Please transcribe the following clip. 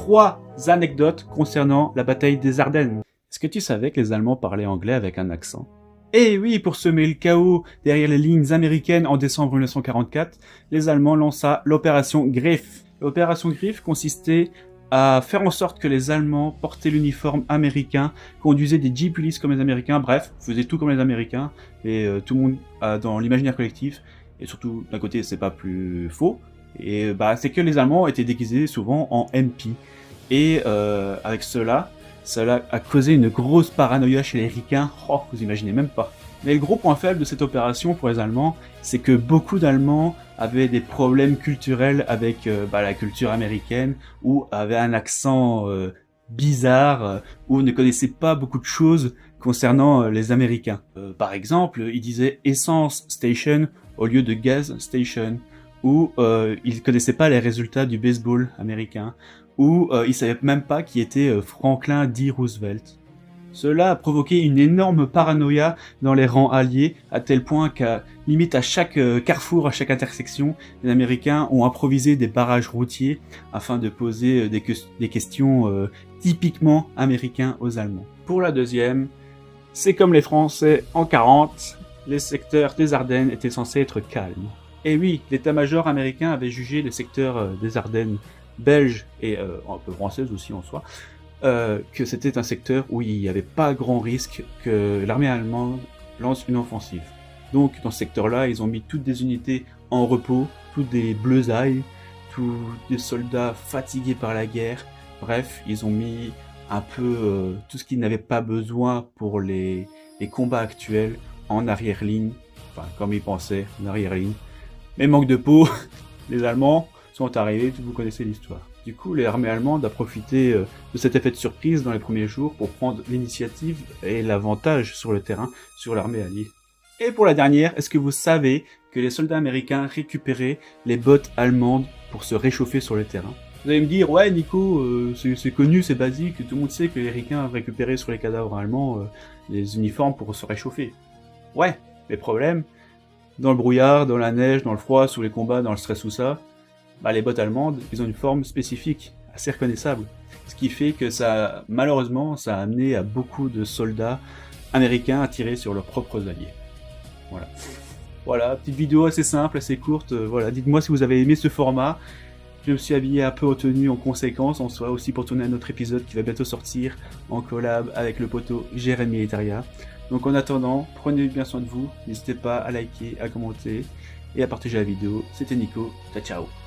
3 anecdotes concernant la bataille des Ardennes. Est-ce que tu savais que les Allemands parlaient anglais avec un accent? Et oui, pour semer le chaos derrière les lignes américaines en décembre 1944, les Allemands lança l'opération Griff. L'opération Griff consistait à faire en sorte que les Allemands portaient l'uniforme américain, conduisaient des Jeep Police comme les Américains, bref, faisaient tout comme les Américains, et tout le monde dans l'imaginaire collectif, et surtout d'un côté c'est pas plus faux, et c'est que les Allemands étaient déguisés souvent en MP. Et avec cela a causé une grosse paranoïa chez les Ricains, vous imaginez même pas. Mais le gros point faible de cette opération pour les Allemands, c'est que beaucoup d'Allemands avaient des problèmes culturels avec la culture américaine, ou avaient un accent bizarre, ou ne connaissaient pas beaucoup de choses concernant les Américains. Par exemple, ils disaient Essence Station au lieu de Gas Station, ou ils connaissaient pas les résultats du baseball américain, ou ils savaient même pas qui était Franklin D. Roosevelt. Cela a provoqué une énorme paranoïa dans les rangs alliés, à tel point qu'à limite à chaque carrefour, à chaque intersection, les Américains ont improvisé des barrages routiers afin de poser des questions typiquement américains aux Allemands. Pour la deuxième, c'est comme les Français en 40, les secteurs des Ardennes étaient censés être calmes. Et oui, l'état-major américain avait jugé le secteur des Ardennes belges et un peu française aussi en soi, que c'était un secteur où il n'y avait pas grand risque que l'armée allemande lance une offensive. Donc dans ce secteur-là, ils ont mis toutes des unités en repos, toutes des bleusailles, tous des soldats fatigués par la guerre. Bref, ils ont mis un peu tout ce qu'ils n'avaient pas besoin pour les combats actuels en arrière-ligne, enfin comme ils pensaient, en arrière-ligne. Mais manque de peau, les Allemands sont arrivés, vous connaissez l'histoire. Du coup, l'armée allemande a profité de cet effet de surprise dans les premiers jours pour prendre l'initiative et l'avantage sur le terrain sur l'armée alliée. Et pour la dernière, est-ce que vous savez que les soldats américains récupéraient les bottes allemandes pour se réchauffer sur le terrain? Vous allez me dire, ouais Nico, c'est connu, c'est basique, tout le monde sait que les Ricains récupéraient sur les cadavres allemands les uniformes pour se réchauffer. Ouais, mais problème, dans le brouillard, dans la neige, dans le froid, sous les combats, dans le stress ou ça, les bottes allemandes, ils ont une forme spécifique, assez reconnaissable. Ce qui fait que malheureusement, ça a amené à beaucoup de soldats américains à tirer sur leurs propres alliés. Voilà, petite vidéo assez simple, assez courte. Voilà, dites-moi si vous avez aimé ce format. Je me suis habillé un peu en tenue en conséquence, en soi aussi pour tourner un autre épisode qui va bientôt sortir en collab avec le poteau Jérémy Militaria. Donc en attendant, prenez bien soin de vous, n'hésitez pas à liker, à commenter et à partager la vidéo. C'était Nico, ciao ciao.